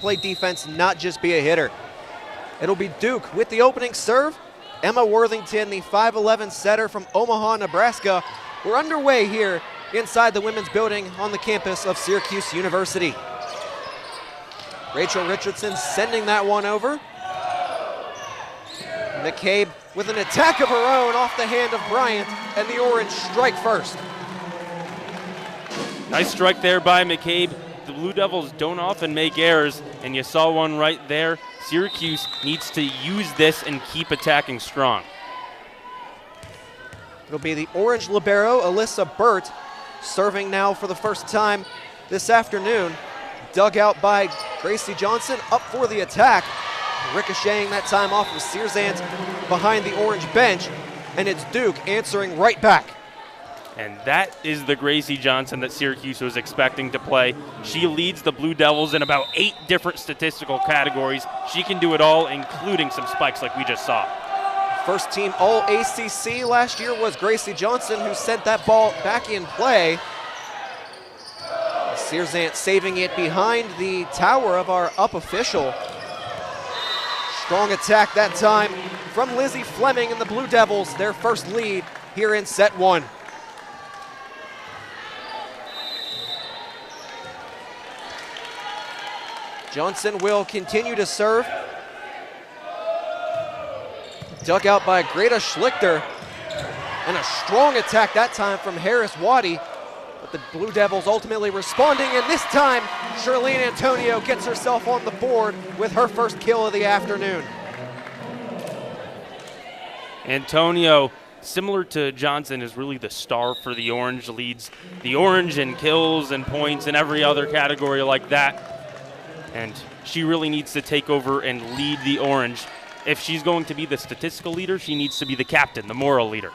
play defense, not just be a hitter. It'll be Duke with the opening serve. Emma Worthington, the 5'11" setter from Omaha, Nebraska. We're underway here inside the women's building on the campus of Syracuse University. Rachel Richardson sending that one over. McCabe with an attack of her own off the hand of Bryant, and the Orange strike first. Nice strike there by McCabe. The Blue Devils don't often make errors, and you saw one right there. Syracuse needs to use this and keep attacking strong. It'll be the Orange libero, Alyssa Burt, serving now for the first time this afternoon. Dug out by Gracie Johnson, up for the attack. Ricocheting that time off of Searzant behind the Orange bench, and it's Duke answering right back. And that is the Gracie Johnson that Syracuse was expecting to play. She leads the Blue Devils in about 8 different statistical categories. She can do it all, including some spikes like we just saw. First team All-ACC last year was Gracie Johnson, who sent that ball back in play. Searzant saving it behind the tower of our up official. Strong attack that time from Lizzie Fleming and the Blue Devils, their first lead here in set 1. Johnson will continue to serve. Dug out by Greta Schlichter. And a strong attack that time from Harris Waddy. But the Blue Devils ultimately responding, and this time Charlene Antonio gets herself on the board with her first kill of the afternoon. Antonio, similar to Johnson, is really the star for the Orange. Leads the Orange in kills and points and every other category like that. And she really needs to take over and lead the Orange. If she's going to be the statistical leader, she needs to be the captain, the moral leader.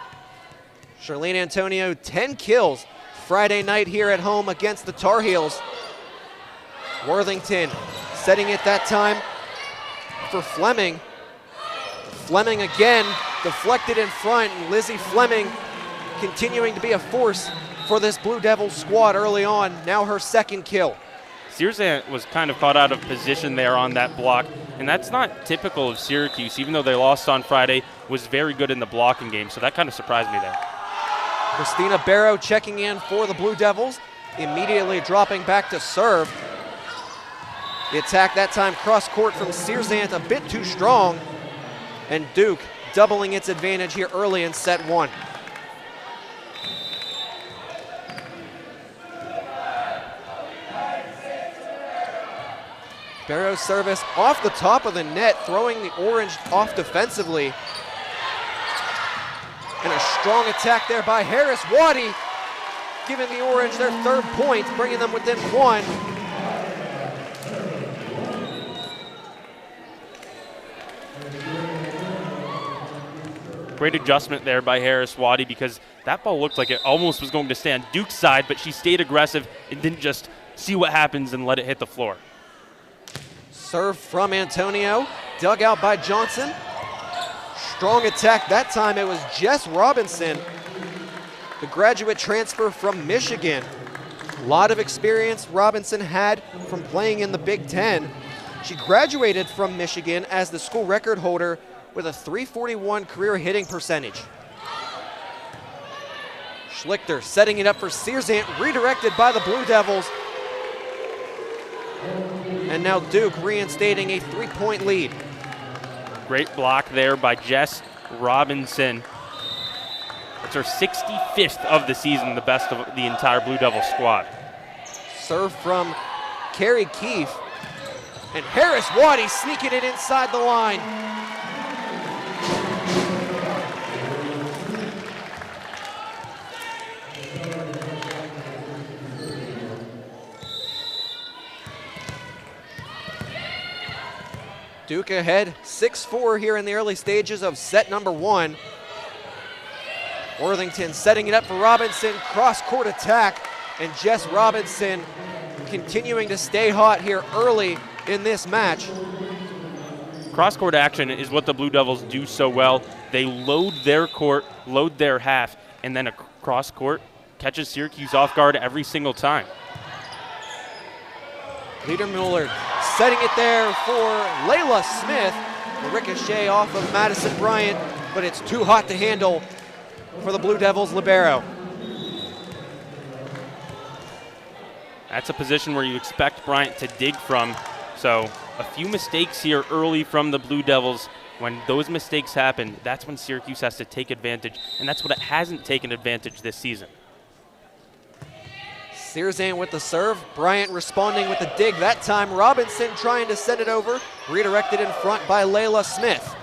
Charlene Antonio, 10 kills Friday night here at home against the Tar Heels. Worthington setting it that time for Fleming. Fleming again deflected in front, and Lizzie Fleming continuing to be a force for this Blue Devils squad early on. Now her second kill. Searzant was kind of caught out of position there on that block, and that's not typical of Syracuse. Even though they lost on Friday, was very good in the blocking game, so that kind of surprised me there. Christina Barrow checking in for the Blue Devils, immediately dropping back to serve. The attack that time cross court from Searzant, a bit too strong, and Duke doubling its advantage here early in set 1. Barrow's service off the top of the net, throwing the Orange off defensively. And a strong attack there by Harris Waddy, giving the Orange their third point, bringing them within 1. Great adjustment there by Harris Waddy, because that ball looked like it almost was going to stay on Duke's side, but she stayed aggressive and didn't just see what happens and let it hit the floor. Serve from Antonio, dug out by Johnson. Strong attack that time, it was Jess Robinson, the graduate transfer from Michigan. A lot of experience Robinson had from playing in the Big Ten. She graduated from Michigan as the school record holder with a .341 career hitting percentage. Schlichter setting it up for Searzant, redirected by the Blue Devils. And now Duke reinstating a 3-point lead. Great block there by Jess Robinson. That's her 65th of the season, the best of the entire Blue Devil squad. Serve from Carrie Keefe. And Harris Waddy sneaking it inside the line. Duke ahead 6-4 here in the early stages of set number 1. Worthington setting it up for Robinson, cross-court attack, and Jess Robinson continuing to stay hot here early in this match. Cross-court action is what the Blue Devils do so well. They load their court, load their half, and then a cross-court catches Syracuse off guard every single time. Leader Mueller setting it there for Layla Smith. The ricochet off of Madison Bryant, but it's too hot to handle for the Blue Devils libero. That's a position where you expect Bryant to dig from. So a few mistakes here early from the Blue Devils. When those mistakes happen, that's when Syracuse has to take advantage, and that's what it hasn't taken advantage this season. Searzant with the serve, Bryant responding with the dig. That time Robinson trying to send it over, redirected in front by Layla Smith.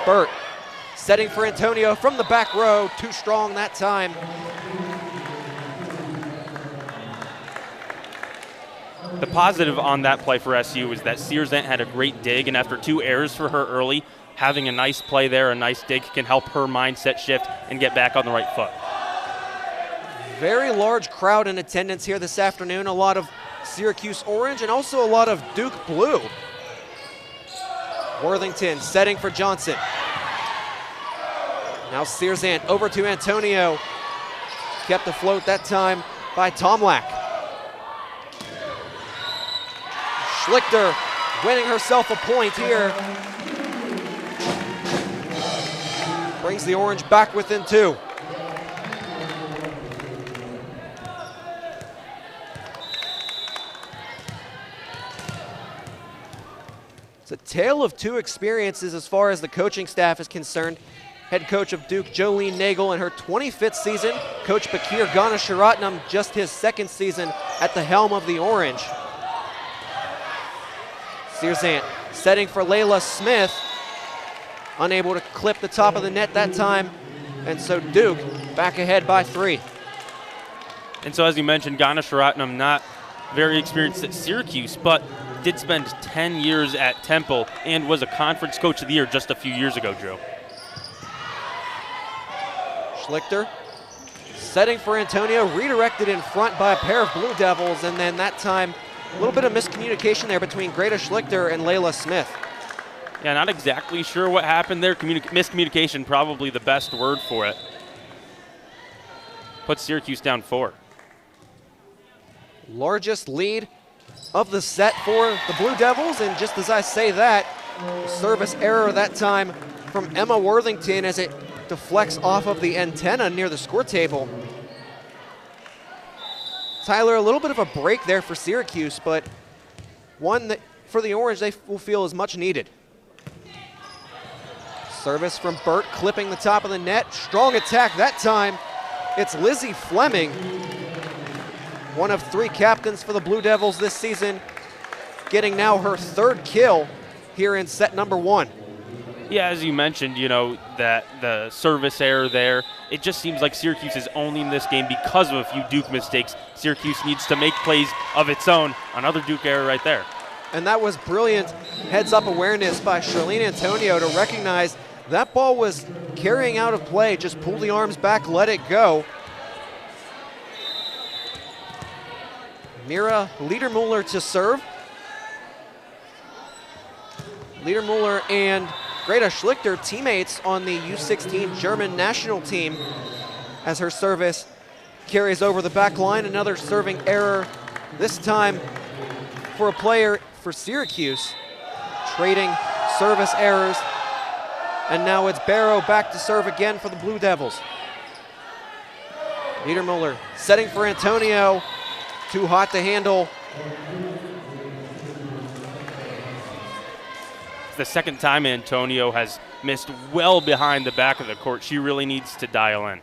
Burt setting for Antonio from the back row, too strong that time. The positive on that play for SU is that Searzant had a great dig, and after 2 errors for her early, having a nice play there, a nice dig, can help her mindset shift and get back on the right foot. Very large crowd in attendance here this afternoon. A lot of Syracuse orange and also a lot of Duke blue. Worthington setting for Johnson. Now Searzant over to Antonio. Kept afloat that time by Tomlak. Schlichter winning herself a point here. Brings the orange back within 2. It's a tale of 2 experiences as far as the coaching staff is concerned. Head coach of Duke, Jolene Nagel, in her 25th season. Coach Bakir Ganasharatnam, just his 2nd season at the helm of the Orange. Searzant setting for Layla Smith. Unable to clip the top of the net that time. And so Duke back ahead by 3. And so as you mentioned, Ganasharatnam not very experienced at Syracuse, but did spend 10 years at Temple and was a conference coach of the year just a few years ago, Drew. Schlichter setting for Antonio, redirected in front by a pair of Blue Devils, and then that time a little bit of miscommunication there between Greta Schlichter and Layla Smith. Yeah, not exactly sure what happened there. Miscommunication, probably the best word for it. Puts Syracuse down 4. Largest lead of the set for the Blue Devils, and just as I say that, service error that time from Emma Worthington as it deflects off of the antenna near the score table. Tyler, a little bit of a break there for Syracuse, but one that for the Orange they will feel is much needed. Service from Burt, clipping the top of the net. Strong attack that time. It's Lizzie Fleming, one of 3 captains for the Blue Devils this season, getting now her 3rd kill here in set number 1. Yeah, as you mentioned, you know, that the service error there, it just seems like Syracuse is owning this game because of a few Duke mistakes. Syracuse needs to make plays of its own. Another Duke error right there. And that was brilliant heads-up awareness by Charlene Antonio to recognize that ball was carrying out of play. Just pull the arms back, let it go. Mira Liedermuller to serve. Liedermuller and Greta Schlichter, teammates on the U16 German national team, as her service carries over the back line. Another serving error, this time for a player for Syracuse, trading service errors. And now it's Barrow back to serve again for the Blue Devils. Liedermuller setting for Antonio, too hot to handle. The second time Antonio has missed well behind the back of the court. She really needs to dial in.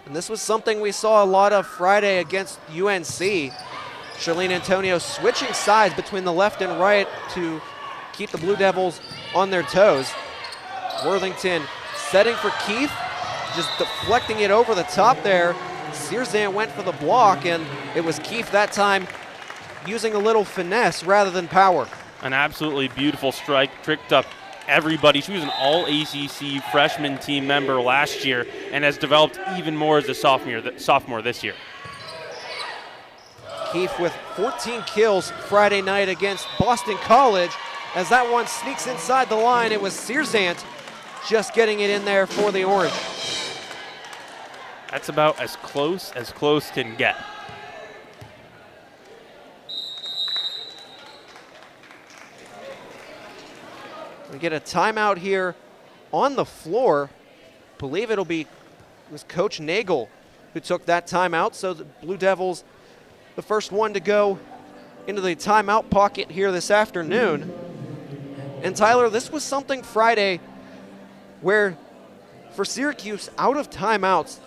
And this was something we saw a lot of Friday against UNC. Charlene Antonio switching sides between the left and right to keep the Blue Devils on their toes. Worthington setting for Keith, just deflecting it over the top there. Searzant went for the block, and it was Keith that time using a little finesse rather than power. An absolutely beautiful strike, tricked up everybody. She was an all-ACC freshman team member last year and has developed even more as a sophomore this year. Keith with 14 kills Friday night against Boston College. As that one sneaks inside the line, it was Searzant just getting it in there for the Orange. That's about as close can get. We get a timeout here on the floor. Believe it was Coach Nagel who took that timeout. So the Blue Devils, the first one to go into the timeout pocket here this afternoon. And Tyler, this was something Friday where for Syracuse, out of timeouts,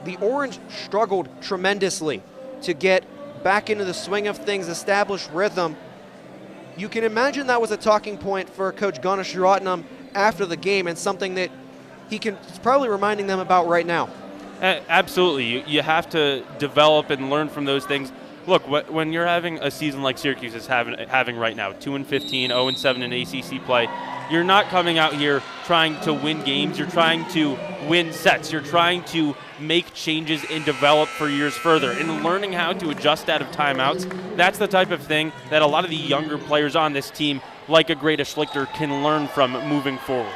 the Orange struggled tremendously to get back into the swing of things, establish rhythm. You can imagine that was a talking point for Coach Ganesh Ratnam after the game, and something that he's probably reminding them about right now. Absolutely. You have to develop and learn from those things. Look, when you're having a season like Syracuse is having right now, 2-15, 0-7 in ACC play, you're not coming out here trying to win games. You're trying to win sets. You're trying to make changes and develop for years further. And learning how to adjust out of timeouts, that's the type of thing that a lot of the younger players on this team, like a Greta Schlichter, can learn from moving forward.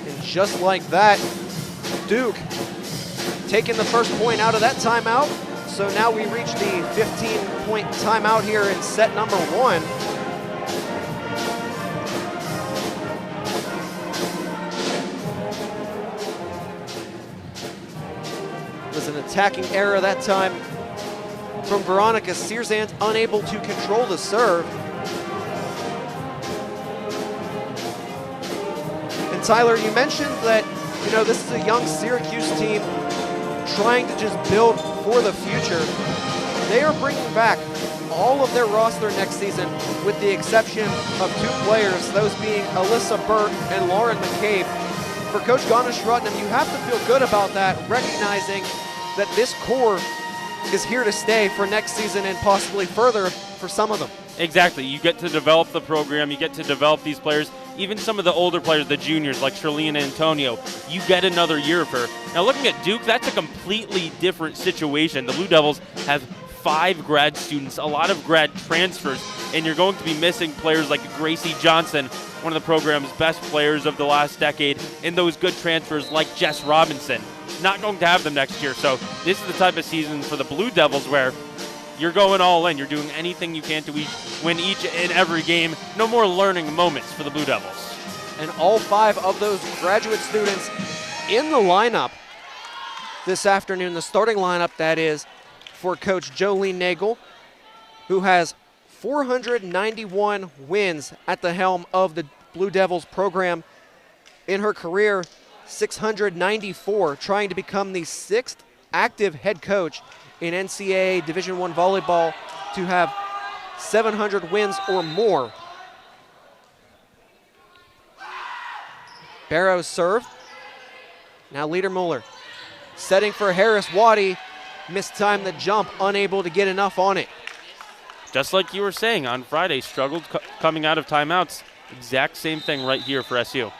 And just like that, Duke taking the first point out of that timeout. So now we reach the 15-point timeout here in set number 1. It was an attacking error that time from Veronica Searzant, unable to control the serve. And Tyler, you mentioned that, this is a young Syracuse team trying to just build for the future. They are bringing back all of their roster next season with the exception of 2 players, those being Alyssa Burt and Lauren McCabe. For Coach Ganesh Ratnam, you have to feel good about that, recognizing that this core is here to stay for next season and possibly further for some of them. Exactly. You get to develop the program. You get to develop these players. Even some of the older players, the juniors like Charlene Antonio, you get another year of her. Now looking at Duke, that's a completely different situation. The Blue Devils have 5 grad students, a lot of grad transfers, and you're going to be missing players like Gracie Johnson, one of the program's best players of the last decade, and those good transfers like Jess Robinson. Not going to have them next year. So this is the type of season for the Blue Devils where you're going all in. You're doing anything you can to win each and every game. No more learning moments for the Blue Devils. And all 5 of those graduate students in the lineup this afternoon, the starting lineup that is, for Coach Jolene Nagel, who has 491 wins at the helm of the Blue Devils program in her career, 694, trying to become the 6th active head coach in NCAA Division I volleyball to have 700 wins or more. Barrow's serve. Now Liedermuller setting for Harris Waddy. Mistimed the jump, unable to get enough on it. Just like you were saying on Friday, struggled coming out of timeouts. Exact same thing right here for SU.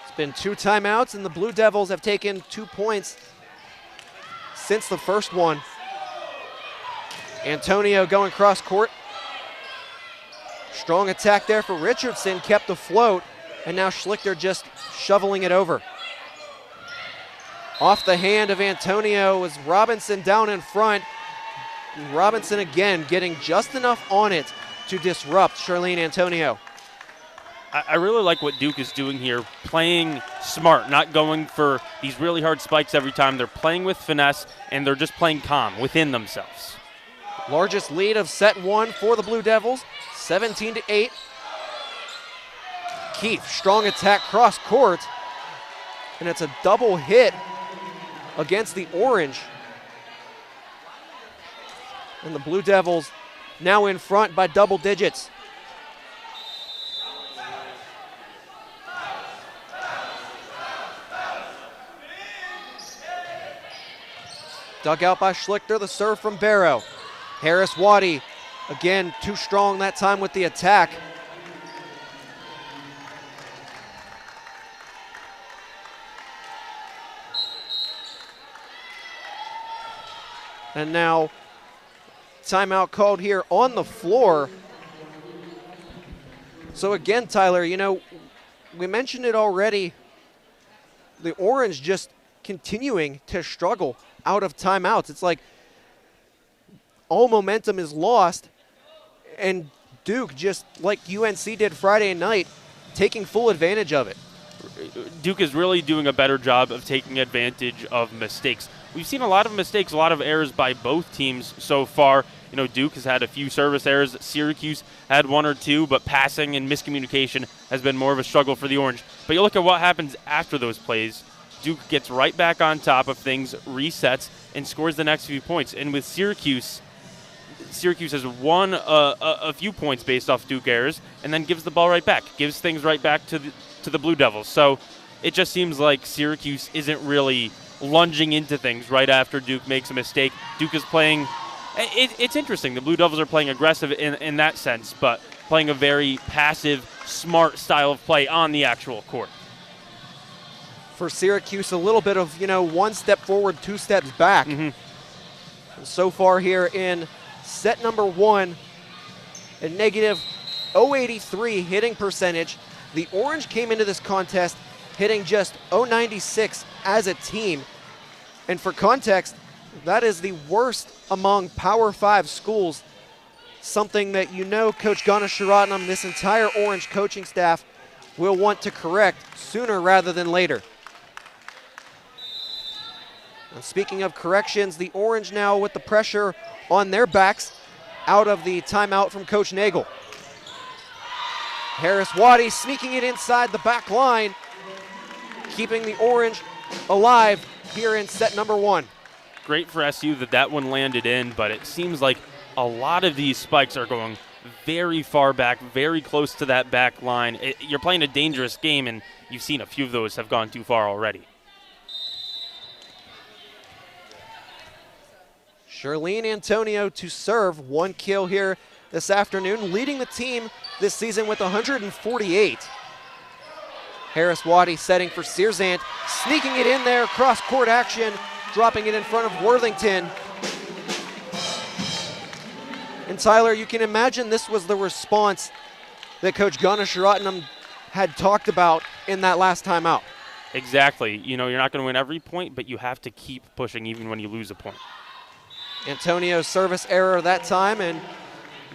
It's been 2 timeouts, and the Blue Devils have taken 2 points since the first one. Antonio going cross court. Strong attack there for Richardson, kept afloat, and now Schlichter just shoveling it over. Off the hand of Antonio was Robinson down in front. Robinson again getting just enough on it to disrupt Charlene Antonio. I really like what Duke is doing here, playing smart, not going for these really hard spikes every time. They're playing with finesse, and they're just playing calm within themselves. Largest lead of set 1 for the Blue Devils, 17-8. Keith, strong attack cross court, and it's a double hit against the Orange. And the Blue Devils now in front by double digits. Dug out by Schlichter, the serve from Barrow. Harris Waddy, again too strong that time with the attack. And now timeout called here on the floor. So again, Tyler, we mentioned it already. The Orange just continuing to struggle out of timeouts. It's like all momentum is lost, And Duke, just like UNC did Friday night, taking full advantage of it. Duke is really doing a better job of taking advantage of mistakes. We've seen a lot of mistakes, a lot of errors by both teams so far. You know, Duke has had a few service errors. Syracuse had one or two, but passing and miscommunication has been more of a struggle for the Orange. But you look at what happens after those plays. Duke gets right back on top of things, resets, and scores the next few points. And with Syracuse has won a few points based off Duke errors, and then gives the ball right back, gives things right back to the Blue Devils. So it just seems like Syracuse isn't really lunging into things right after Duke makes a mistake. Duke is playing, it's interesting. The Blue Devils are playing aggressive in that sense, but playing a very passive, smart style of play on the actual court. For Syracuse, a little bit of, one step forward, two steps back. So far here in set number one, a negative .083 hitting percentage. The Orange came into this contest hitting just .096 as a team. And for context, that is the worst among Power 5 schools, something that Coach Ganesharatnam, this entire Orange coaching staff, will want to correct sooner rather than later. And speaking of corrections, the Orange now with the pressure on their backs out of the timeout from Coach Nagel. Harris Waddy sneaking it inside the back line, keeping the Orange alive here in set number one. Great for SU that one landed in, but it seems like a lot of these spikes are going very far back, very close to that back line. You're playing a dangerous game, and you've seen a few of those have gone too far already. Charlene Antonio to serve, 1 kill here this afternoon, leading the team this season with 148. Harris Waddy setting for Searzant, sneaking it in there, cross-court action, dropping it in front of Worthington. And Tyler, you can imagine this was the response that Coach Ganesharatnam had talked about in that last timeout. Exactly. You're not going to win every point, but you have to keep pushing even when you lose a point. Antonio's service error that time, and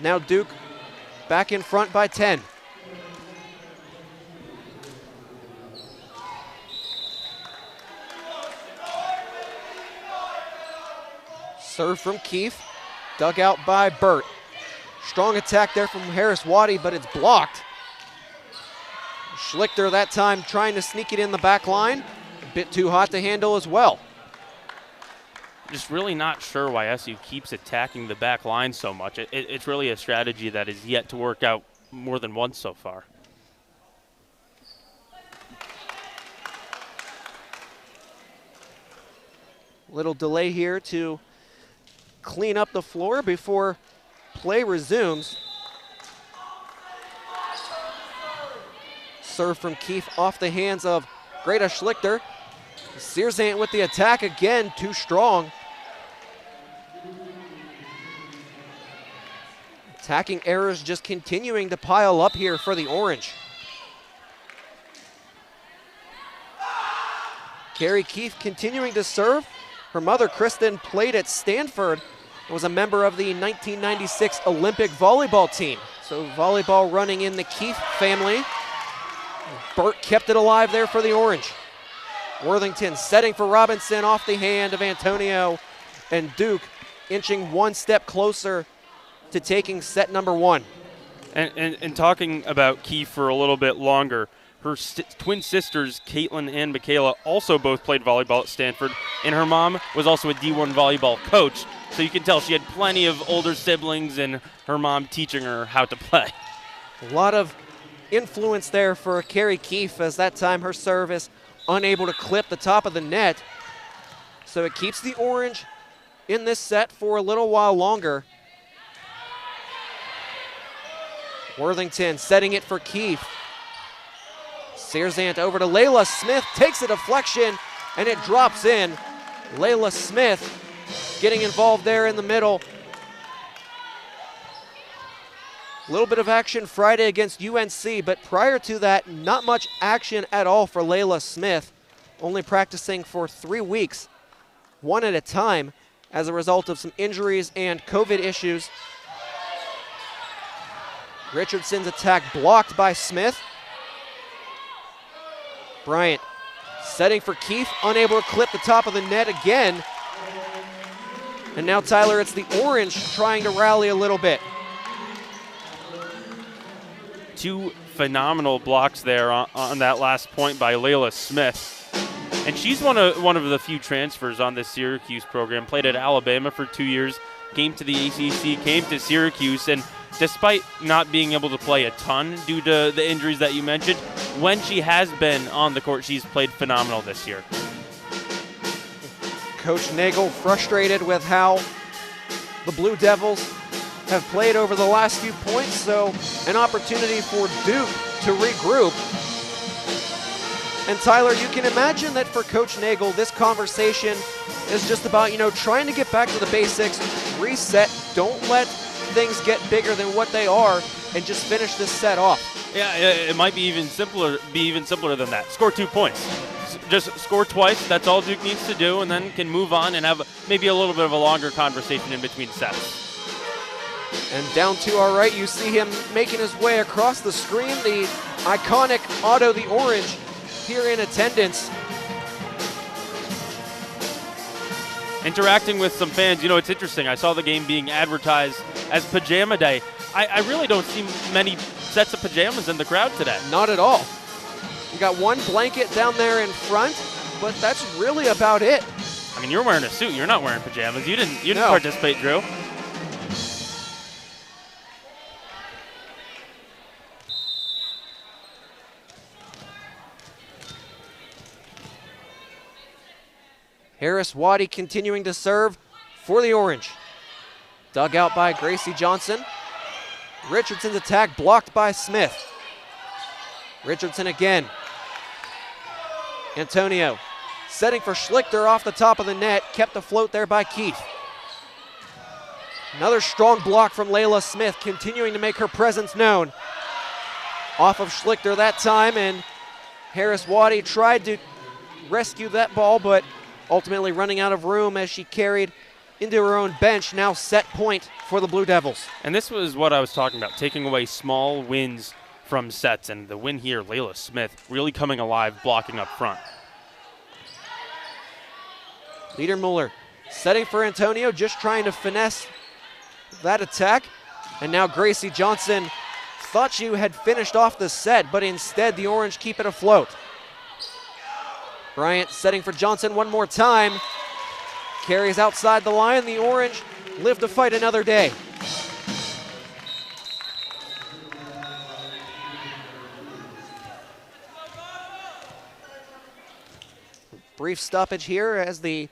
now Duke back in front by 10. Serve from Keefe, dug out by Burt. Strong attack there from Harris Waddy, but it's blocked. Schlichter that time trying to sneak it in the back line. A bit too hot to handle as well. Just really not sure why SU keeps attacking the back line so much. It's really a strategy that is yet to work out more than once so far. Little delay here to clean up the floor before play resumes. Serve from Keefe off the hands of Greta Schlichter. Searzant with the attack again, too strong. Attacking errors just continuing to pile up here for the Orange. Carrie Keefe continuing to serve. Her mother, Kristen, played at Stanford and was a member of the 1996 Olympic volleyball team. So volleyball running in the Keefe family. Burt kept it alive there for the Orange. Worthington setting for Robinson off the hand of Antonio, and Duke inching one step closer to taking set number one. And talking about Keefe for a little bit longer, her twin sisters, Caitlin and Michaela, also both played volleyball at Stanford, and her mom was also a D1 volleyball coach, so you can tell she had plenty of older siblings and her mom teaching her how to play. A lot of influence there for Carrie Keefe, as that time her service unable to clip the top of the net. So it keeps the Orange in this set for a little while longer. Worthington setting it for Keefe. Searzant over to Layla Smith, takes a deflection, and it drops in. Layla Smith getting involved there in the middle. A little bit of action Friday against UNC, but prior to that, not much action at all for Layla Smith, only practicing for 3 weeks, one at a time, as a result of some injuries and COVID issues. Richardson's attack blocked by Smith. Bryant setting for Keith, unable to clip the top of the net again. And now, Tyler, it's the Orange trying to rally a little bit. Two phenomenal blocks there on that last point by Layla Smith. And she's one of the few transfers on this Syracuse program. Played at Alabama for 2 years, came to the ACC, came to Syracuse, and despite not being able to play a ton due to the injuries that you mentioned, when she has been on the court, she's played phenomenal this year. Coach Nagel frustrated with how the Blue Devils have played over the last few points, so an opportunity for Duke to regroup. And Tyler, you can imagine that for Coach Nagel, this conversation is just about, trying to get back to the basics, reset, don't let things get bigger than what they are, and just finish this set off. Yeah, it might be even simpler than that. Score 2 points. Just score twice, that's all Duke needs to do, and then can move on and have maybe a little bit of a longer conversation in between sets. And down to our right, you see him making his way across the screen, the iconic Otto the Orange here in attendance. Interacting with some fans, it's interesting. I saw the game being advertised as Pajama Day. I really don't see many sets of pajamas in the crowd today. Not at all. You got one blanket down there in front, but that's really about it. I mean, you're wearing a suit. You're not wearing pajamas. You didn't No. participate, Drew. Harris Waddy continuing to serve for the Orange. Dug out by Gracie Johnson. Richardson's attack blocked by Smith. Richardson again. Antonio setting for Schlichter off the top of the net, kept afloat there by Keith. Another strong block from Layla Smith, continuing to make her presence known. Off of Schlichter that time, and Harris Waddy tried to rescue that ball, but ultimately running out of room as she carried into her own bench. Now set point for the Blue Devils. And this was what I was talking about, taking away small wins from sets, and the win here, Layla Smith really coming alive, blocking up front. Liedermuller setting for Antonio, just trying to finesse that attack. And now Gracie Johnson thought she had finished off the set, but instead the Orange keep it afloat. Bryant setting for Johnson one more time. Carries outside the line. The Orange live to fight another day. Brief stoppage here as the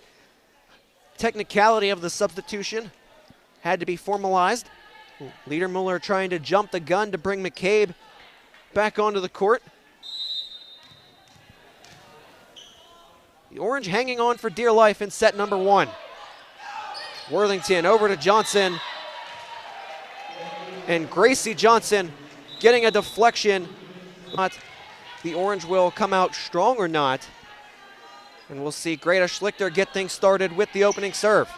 technicality of the substitution had to be formalized. Liedermuller trying to jump the gun to bring McCabe back onto the court. The Orange hanging on for dear life in set number one. Worthington over to Johnson. And Gracie Johnson getting a deflection. But the Orange will come out strong or not. And we'll see Greta Schlichter get things started with the opening serve.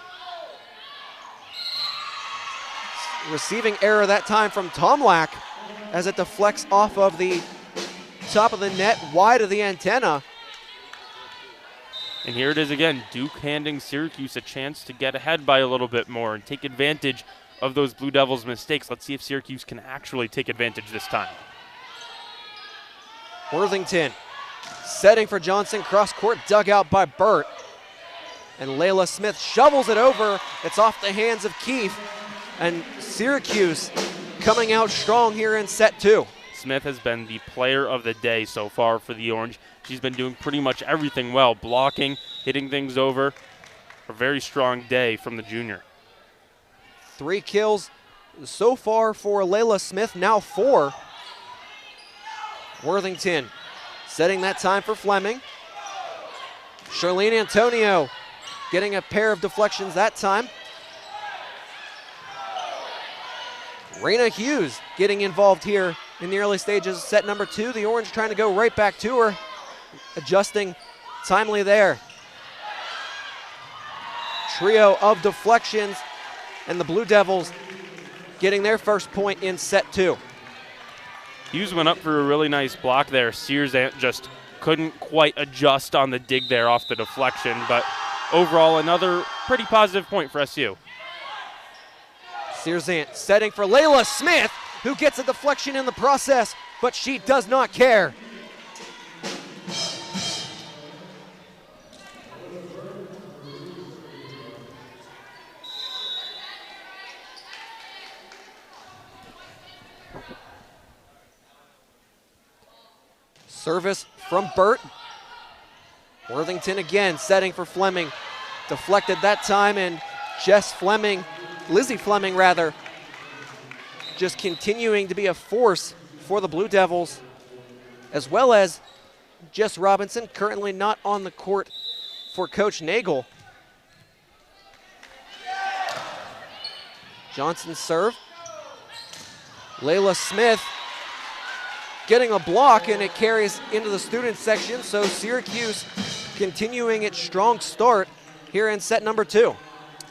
Receiving error that time from Tomlak as it deflects off of the top of the net, wide of the antenna. And here it is again, Duke handing Syracuse a chance to get ahead by a little bit more and take advantage of those Blue Devils' mistakes. Let's see if Syracuse can actually take advantage this time. Worthington setting for Johnson, cross court dug out by Burt. And Layla Smith shovels it over. It's off the hands of Keith. And Syracuse coming out strong here in set two. Smith has been the player of the day so far for the Orange. She's been doing pretty much everything well, blocking, hitting things over. A very strong day from the junior. 3 kills so far for Layla Smith, now 4. Worthington setting that time for Fleming. Charlene Antonio getting a pair of deflections that time. Raina Hughes getting involved here in the early stages of set number 2. The Orange trying to go right back to her, adjusting timely there. Trio of deflections, and the Blue Devils getting their first point in set 2. Hughes went up for a really nice block there. Sears just couldn't quite adjust on the dig there off the deflection, but overall another pretty positive point for SU. Searsant setting for Layla Smith, who gets a deflection in the process, but she does not care. Service from Burt. Worthington again setting for Fleming. Deflected that time, and Lizzie Fleming rather, just continuing to be a force for the Blue Devils, as well as Jess Robinson, currently not on the court for Coach Nagel. Johnson serve. Layla Smith getting a block, and it carries into the student section, so Syracuse continuing its strong start here in set number 2.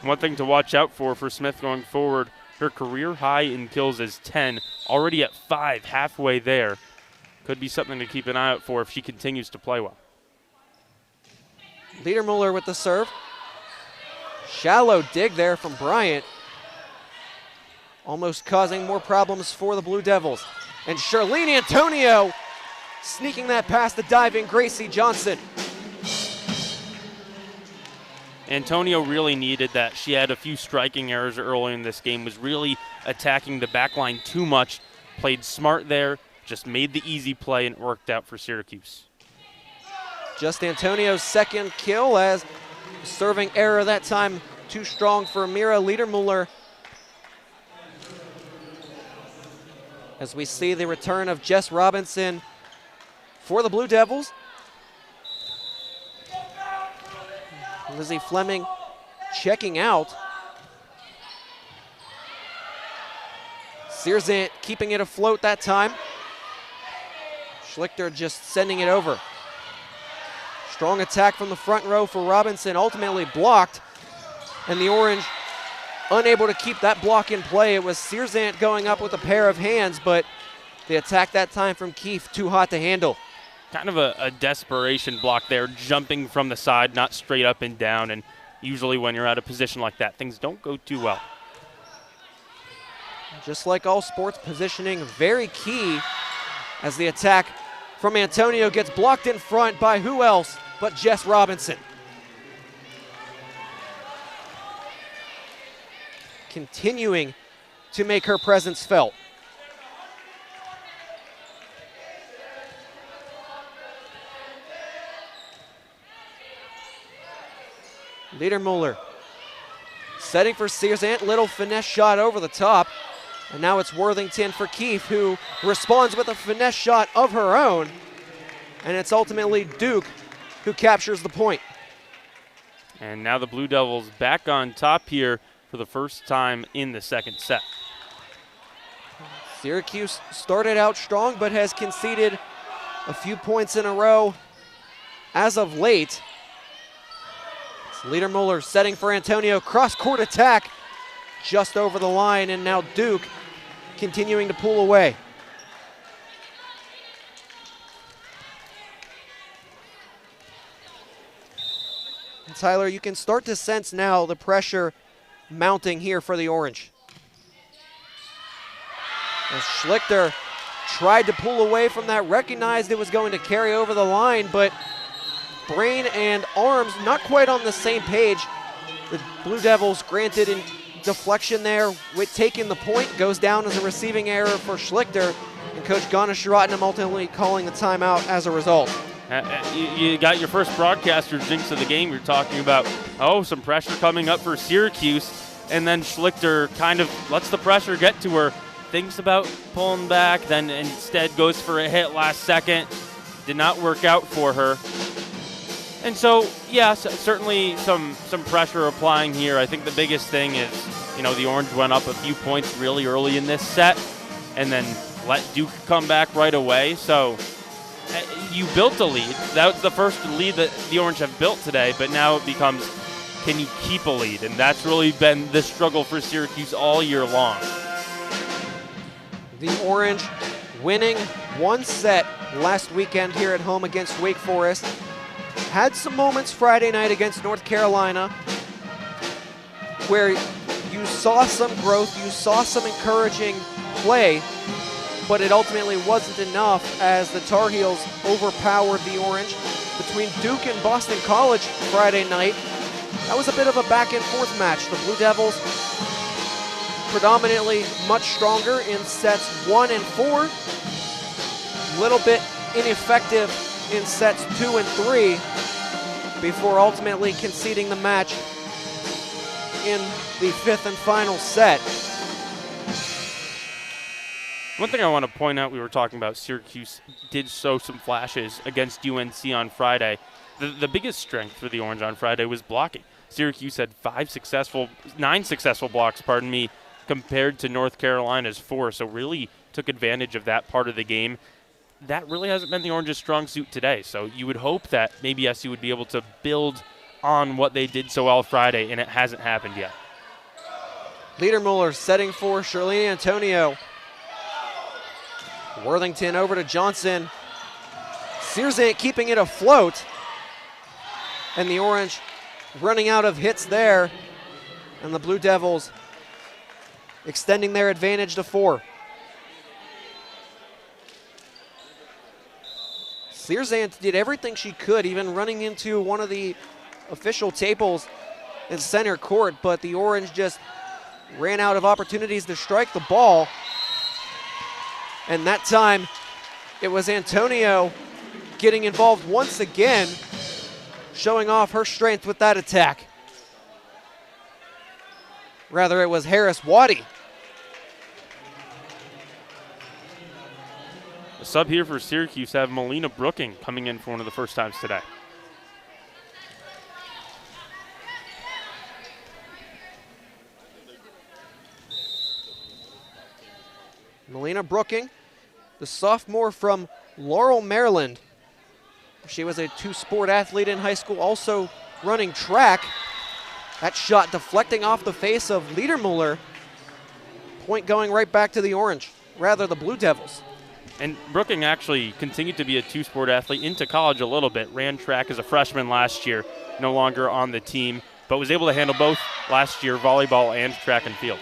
One thing to watch out for Smith going forward, her career high in kills is 10, already at 5, halfway there. Could be something to keep an eye out for if she continues to play well. Liedermuller with the serve. Shallow dig there from Bryant, almost causing more problems for the Blue Devils. And Charlene Antonio sneaking that past the diving Gracie Johnson. Antonio really needed that. She had a few striking errors early in this game, was really attacking the back line too much, played smart there, just made the easy play, and it worked out for Syracuse. Just Antonio's second kill, as serving error that time too strong for Mira Liedermuller. As we see the return of Jess Robinson for the Blue Devils. Lizzie Fleming checking out. Searsant keeping it afloat that time. Schlichter just sending it over. Strong attack from the front row for Robinson, ultimately blocked. And the Orange unable to keep that block in play. It was Searsant going up with a pair of hands, but the attack that time from Keefe too hot to handle. Kind of a desperation block there, jumping from the side, not straight up and down. And usually when you're at a position like that, things don't go too well. Just like all sports, positioning very key, as the attack from Antonio gets blocked in front by who else but Jess Robinson. Continuing to make her presence felt. Liedermuller setting for Searsant, little finesse shot over the top. And now it's Worthington for Keefe, who responds with a finesse shot of her own. And it's ultimately Duke who captures the point. And now the Blue Devils back on top here for the first time in the second set. Syracuse started out strong, but has conceded a few points in a row as of late. Liedermuller setting for Antonio, cross-court attack just over the line, and now Duke continuing to pull away. And Tyler, you can start to sense now the pressure mounting here for the Orange. As Schlichter tried to pull away from that, recognized it was going to carry over the line, but brain and arms not quite on the same page. The Blue Devils granted a deflection there with taking the point, goes down as a receiving error for Schlichter, and Coach Ganesh-Ratnam ultimately calling the timeout as a result. You got your first broadcaster jinx of the game. You're talking about, some pressure coming up for Syracuse, and then Schlichter kind of lets the pressure get to her, thinks about pulling back, then instead goes for a hit last second. Did not work out for her. And so, yeah, certainly some pressure applying here. I think the biggest thing is, the Orange went up a few points really early in this set and then let Duke come back right away. So you built a lead. That was the first lead that the Orange have built today, but now it becomes, can you keep a lead? And that's really been the struggle for Syracuse all year long. The Orange winning one set last weekend here at home against Wake Forest. Had some moments Friday night against North Carolina where you saw some growth, you saw some encouraging play, but it ultimately wasn't enough as the Tar Heels overpowered the Orange. Between Duke and Boston College Friday night, that was a bit of a back and forth match. The Blue Devils predominantly much stronger in sets 1 and 4, a little bit ineffective in sets 2 and 3 before ultimately conceding the match in the 5th and final set. One thing I want to point out, we were talking about Syracuse did show some flashes against UNC on Friday. The biggest strength for the Orange on Friday was blocking. Syracuse had 9 successful blocks, compared to North Carolina's 4, so really took advantage of that part of the game. That really hasn't been the Orange's strong suit today, so you would hope that maybe SU would be able to build on what they did so well Friday, and it hasn't happened yet. Liedermuller setting for Shirlene Antonio. Worthington over to Johnson. Searzant keeping it afloat. And the Orange running out of hits there. And the Blue Devils extending their advantage to 4. Searzant did everything she could, even running into one of the official tables in center court, but the Orange just ran out of opportunities to strike the ball. And that time, it was Antonio getting involved once again, showing off her strength with that attack. Rather, it was Harris Waddy. The sub here for Syracuse have Melina Brooking coming in for one of the first times today. Melina Brooking, the sophomore from Laurel, Maryland. She was a 2-sport athlete in high school, also running track. That shot deflecting off the face of Liedermuller. Point going right back to the Orange, rather the Blue Devils. And Brooking actually continued to be a 2-sport athlete into college a little bit. Ran track as a freshman last year, no longer on the team, but was able to handle both last year, volleyball and track and field.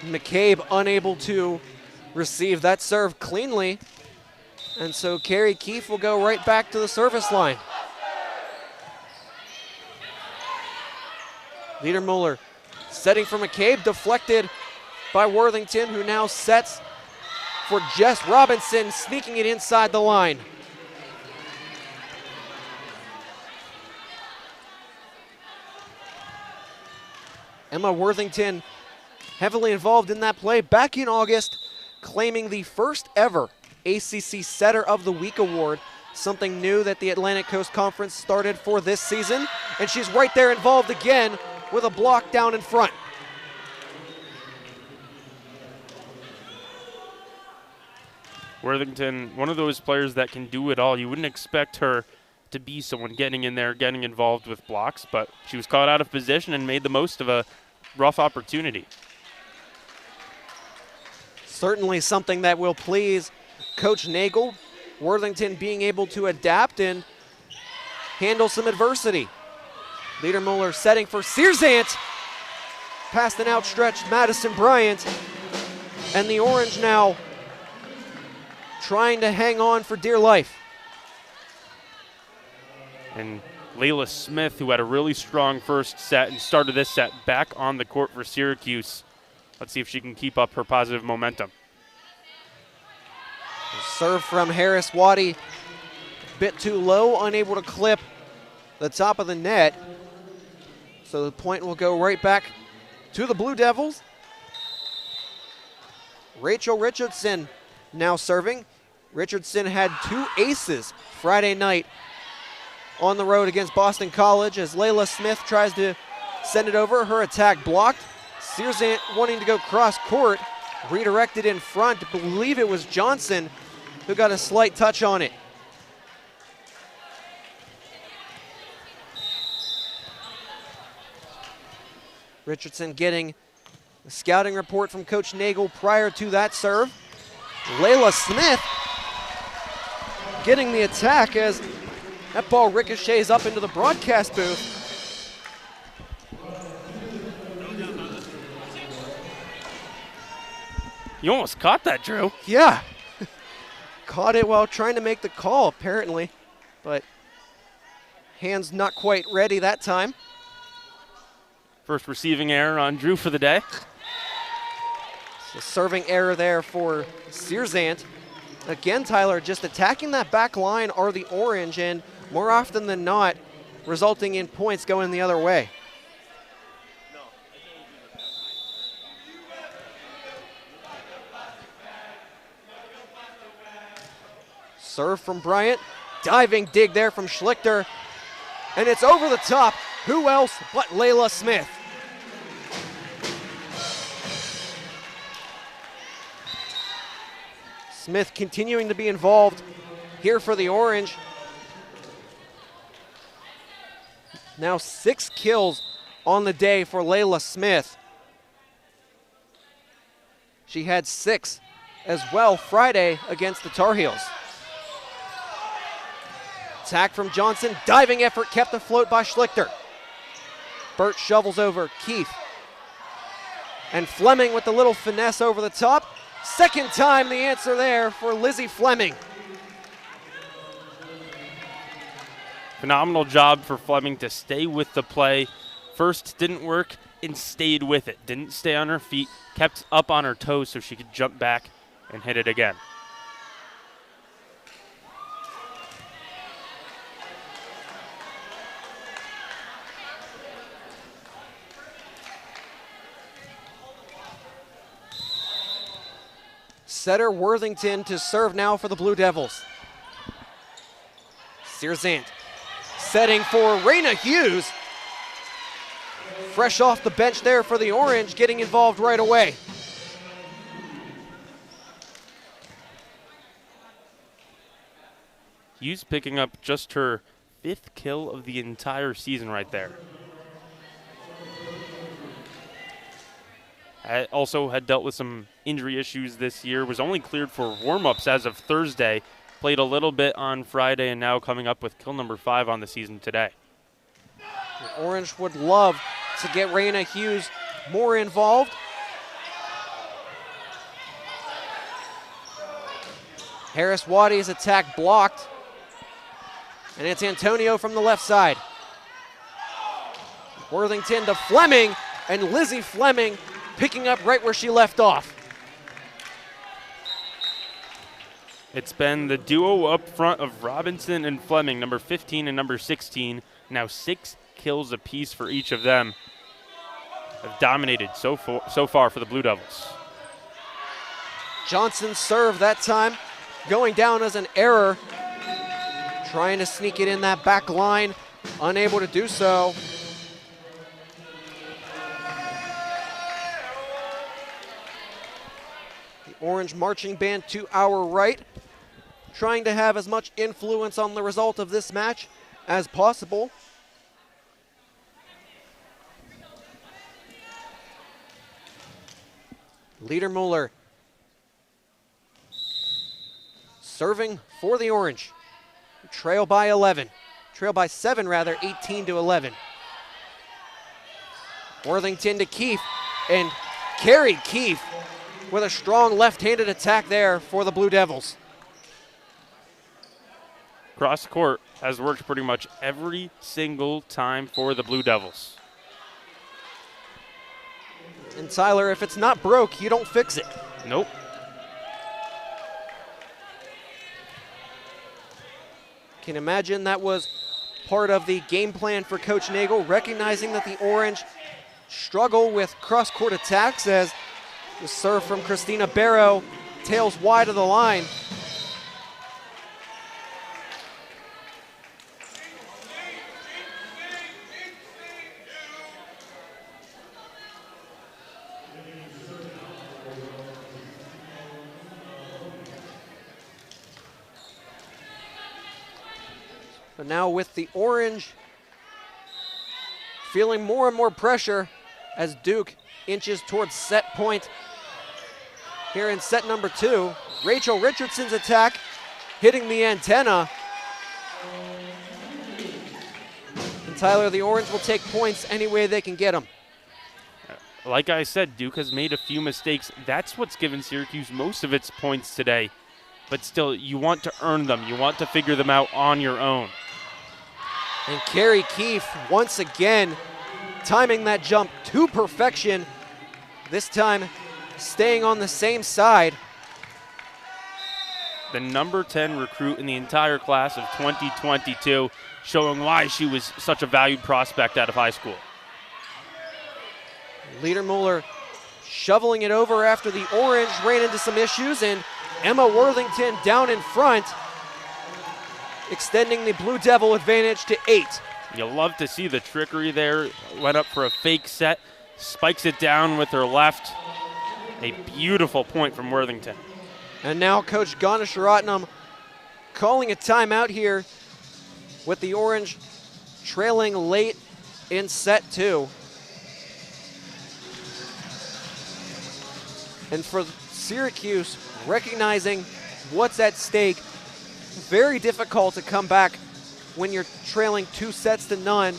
McCabe unable to receive that serve cleanly. And so Carrie Keefe will go right back to the service line. Liedermuller setting for McCabe, deflected by Worthington, who now sets for Jess Robinson, sneaking it inside the line. Emma Worthington heavily involved in that play back in August, claiming the first ever ACC Setter of the Week award, something new that the Atlantic Coast Conference started for this season. And she's right there involved again with a block down in front. Worthington, one of those players that can do it all. You wouldn't expect her to be someone getting in there, getting involved with blocks, but she was caught out of position and made the most of a rough opportunity. Certainly something that will please Coach Nagel. Worthington being able to adapt and handle some adversity. Liedermuller setting for Searzant. Past an outstretched Madison Bryant. And the Orange now trying to hang on for dear life. And Layla Smith, who had a really strong first set and started this set, back on the court for Syracuse. Let's see if she can keep up her positive momentum. Serve from Harris Waddy. Bit too low, unable to clip the top of the net. So the point will go right back to the Blue Devils. Rachel Richardson now serving. Richardson had 2 aces Friday night on the road against Boston College as Layla Smith tries to send it over. Her attack blocked. Searzant wanting to go cross court, redirected in front. I believe it was Johnson who got a slight touch on it. Richardson getting a scouting report from Coach Nagel prior to that serve. Layla Smith getting the attack as that ball ricochets up into the broadcast booth. You almost caught that, Drew. Yeah. Caught it while trying to make the call, apparently. But hands not quite ready that time. First receiving error on Drew for the day. So serving error there for Searzant. Again, Tyler, just attacking that back line are the Orange, and more often than not, resulting in points going the other way. Serve from Bryant, diving dig there from Schlichter, and it's over the top. Who else but Layla Smith? Smith continuing to be involved here for the Orange. Now 6 kills on the day for Layla Smith. She had 6 as well Friday against the Tar Heels. Attack from Johnson, diving effort kept afloat by Schlichter. Burt shovels over Keith. And Fleming with the little finesse over the top. Second time the answer there for Lizzie Fleming. Phenomenal job for Fleming to stay with the play. First didn't work and stayed with it. Didn't stay on her feet, kept up on her toes so she could jump back and hit it again. Setter Worthington to serve now for the Blue Devils. Searzant setting for Raina Hughes. Fresh off the bench there for the Orange, getting involved right away. Hughes picking up just her 5th kill of the entire season right there. Also had dealt with some injury issues this year, was only cleared for warm-ups as of Thursday, played a little bit on Friday, and now coming up with kill number 5 on the season today. The Orange would love to get Raina Hughes more involved. Harris Waddy's attack blocked, and it's Antonio from the left side. Worthington to Fleming, and Lizzie Fleming picking up right where she left off. It's been the duo up front of Robinson and Fleming, number 15 and number 16. Now 6 kills apiece for each of them. Have dominated so far for the Blue Devils. Johnson's serve that time going down as an error. Trying to sneak it in that back line, unable to do so. Orange marching band to our right, trying to have as much influence on the result of this match as possible. Liedermuller serving for the Orange. Trail by 7 rather, 18 to 11. Worthington to Keefe, and Carrie Keefe with a strong left-handed attack there for the Blue Devils. Cross court has worked pretty much every single time for the Blue Devils. And Tyler, if it's not broke, you don't fix it. Nope. Can imagine that was part of the game plan for Coach Nagel, recognizing that the Orange struggle with cross-court attacks as the serve from Christina Barrow tails wide of the line. But now with the Orange feeling more and more pressure as Duke inches towards set point. here in set number 2. Rachel Richardson's attack hitting the antenna. And Tyler, the Orange will take points any way they can get them. Like I said, Duke has made a few mistakes. That's what's given Syracuse most of its points today. But still, you want to earn them. You want to figure them out on your own. And Carrie Keefe, once again, timing that jump to perfection. This time, staying on the same side. The number 10 recruit in the entire class of 2022, showing why she was such a valued prospect out of high school. Liedermuller shoveling it over after the Orange ran into some issues, and Emma Worthington down in front, extending the Blue Devil advantage to 8. You love to see the trickery there. Went up for a fake set, spikes it down with her left. A beautiful point from Worthington. And now Coach Ganesharatnam calling a timeout here with the Orange trailing late in set 2. And for Syracuse, recognizing what's at stake, very difficult to come back when you're trailing 2-0.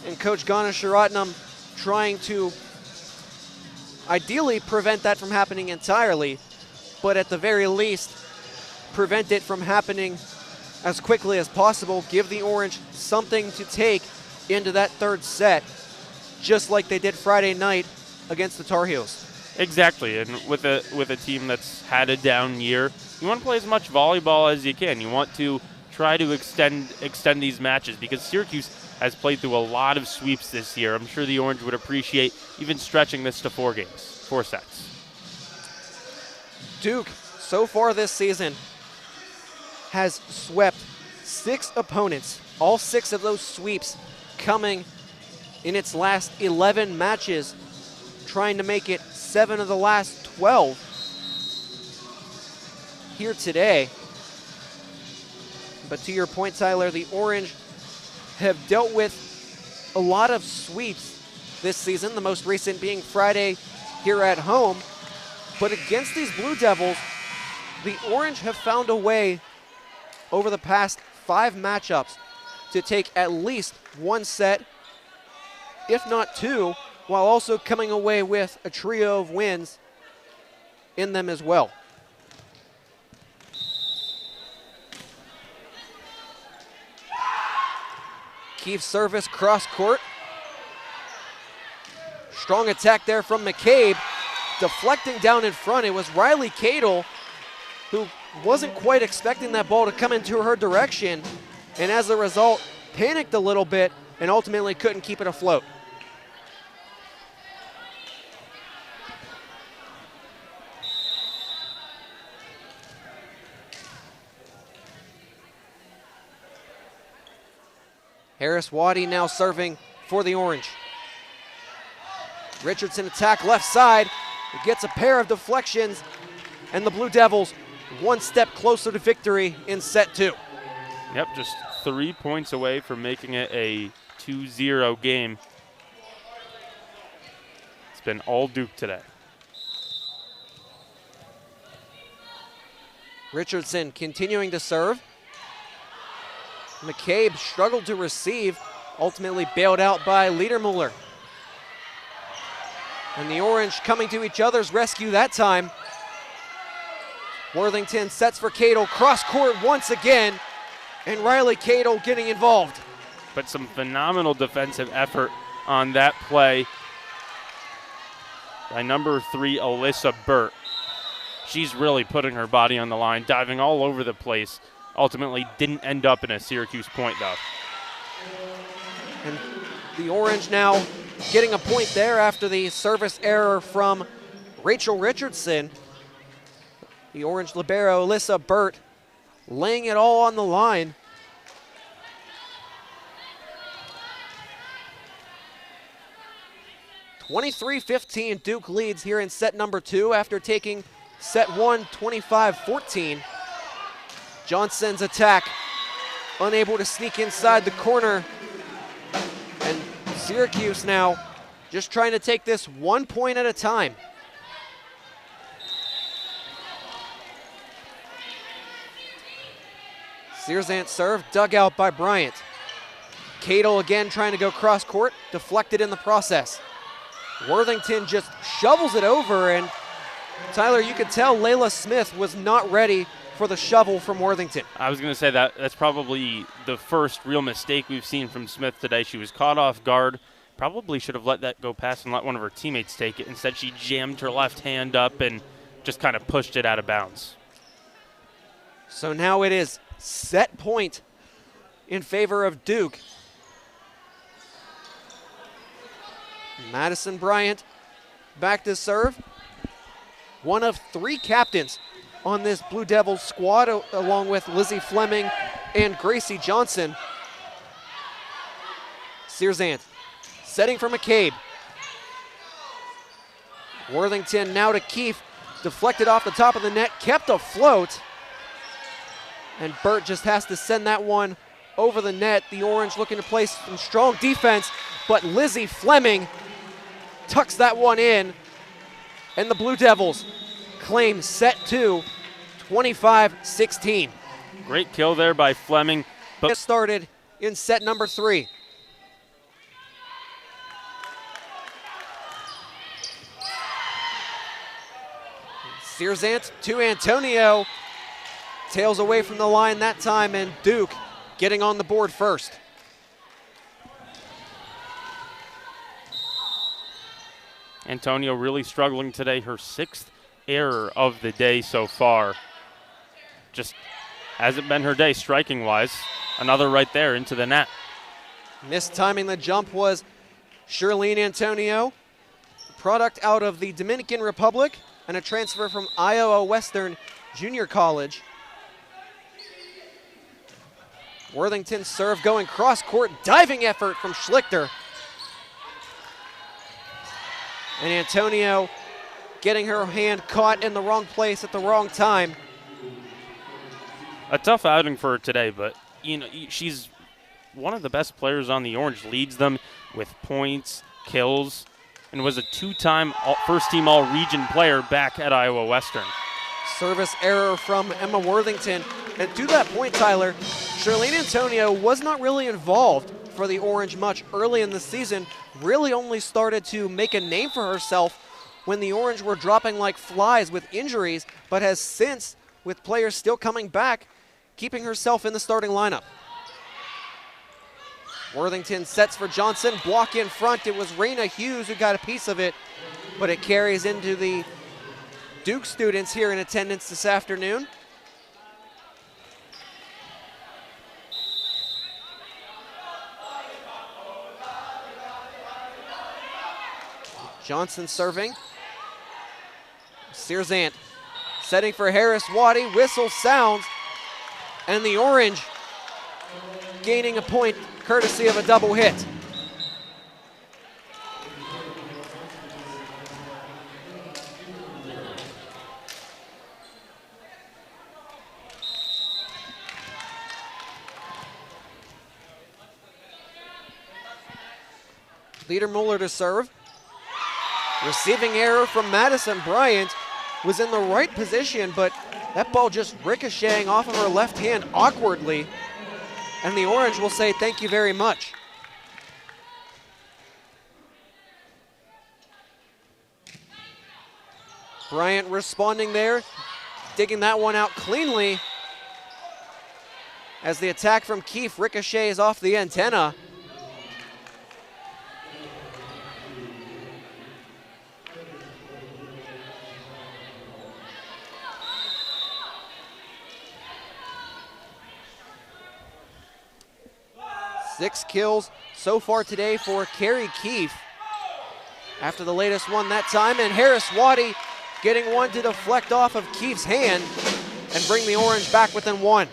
And Coach Ganesharatnam trying to ideally prevent that from happening entirely, but at the very least, prevent it from happening as quickly as possible. Give the Orange something to take into that third set, just like they did Friday night against the Tar Heels. Exactly, and with a team that's had a down year, you want to play as much volleyball as you can. You want to try to extend these matches, because Syracuse has played through a lot of sweeps this year. I'm sure the Orange would appreciate even stretching this to 4 sets. Duke, so far this season, has swept 6 opponents, all 6 of those sweeps coming in its last 11 matches, trying to make it 7 of the last 12 here today. But to your point, Tyler, the Orange have dealt with a lot of sweeps this season, the most recent being Friday here at home. But against these Blue Devils, the Orange have found a way over the past 5 matchups to take at least 1 set, if not 2, while also coming away with a trio of wins in them as well. Keefe service cross court. Strong attack there from McCabe. Deflecting down in front, it was Riley Cadle who wasn't quite expecting that ball to come into her direction, and as a result, panicked a little bit and ultimately couldn't keep it afloat. Harris Waddy now serving for the Orange. Richardson attack left side. It gets a pair of deflections, and the Blue Devils 1 step closer to victory in set 2. Yep, just 3 points away from making it a 2-0 game. It's been all Duke today. Richardson continuing to serve. McCabe struggled to receive, ultimately bailed out by Liedermuller. And the Orange coming to each other's rescue that time. Worthington sets for Cadle, cross court once again, and Riley Cadle getting involved. But some phenomenal defensive effort on that play by number 3, Alyssa Burt. She's really putting her body on the line, diving all over the place. Ultimately didn't end up in a Syracuse point, though. And the Orange now getting a point there after the service error from Rachel Richardson. The Orange libero, Alyssa Burt, laying it all on the line. (23-15) Duke leads here in set number 2 after taking set 1 25-14. Johnson's attack, unable to sneak inside the corner. And Syracuse now just trying to take this 1 point at a time. Searzant serve, dug out by Bryant. Cadle again trying to go cross court, deflected in the process. Worthington just shovels it over, and Tyler, you could tell Layla Smith was not ready for the shovel from Worthington. I was going to say that's probably the first real mistake we've seen from Smith today. She was caught off guard. Probably should have let that go past and let one of her teammates take it. Instead, she jammed her left hand up and just kind of pushed it out of bounds. So now it is set point in favor of Duke. Madison Bryant back to serve. One of 3 captains on this Blue Devils squad, along with Lizzie Fleming and Gracie Johnson. Searzant setting for McCabe. Worthington now to Keefe, deflected off the top of the net, kept afloat. And Burt just has to send that one over the net. The Orange looking to play some strong defense, but Lizzie Fleming tucks that one in. And the Blue Devils claim set 2, 25-16. Great kill there by Fleming. But started in set number 3. Searzant to Antonio. Tails away from the line that time, and Duke getting on the board first. Antonio really struggling today. Her 6th error of the day so far. Just hasn't been her day striking-wise. Another right there into the net. Mistiming the jump was Shirlene Antonio, product out of the Dominican Republic and a transfer from Iowa Western Junior College. Worthington serve going cross-court, diving effort from Schlichter. And Antonio getting her hand caught in the wrong place at the wrong time. A tough outing for her today, but you know, she's one of the best players on the Orange, leads them with points, kills, and was a 2-time first-team all-region player back at Iowa Western. Service error from Emma Worthington. And to that point, Tyler, Shirlene Antonio was not really involved for the Orange much early in the season, really only started to make a name for herself when the Orange were dropping like flies with injuries, but has since, with players still coming back, keeping herself in the starting lineup. Worthington sets for Johnson, block in front. It was Raina Hughes who got a piece of it, but it carries into the Duke students here in attendance this afternoon. Johnson serving. Searzant setting for Harris Waddy. Whistle sounds, and the Orange gaining a point courtesy of a double hit. Leader Mueller to serve. Receiving error from Madison Bryant, was in the right position, but that ball just ricocheting off of her left hand awkwardly. And the Orange will say thank you very much. Bryant responding there, digging that one out cleanly as the attack from Keefe ricochets off the antenna. Six kills so far today for Carrie Keefe after the latest one that time, and Harris Waddy getting one to deflect off of Keefe's hand and bring the Orange back within one.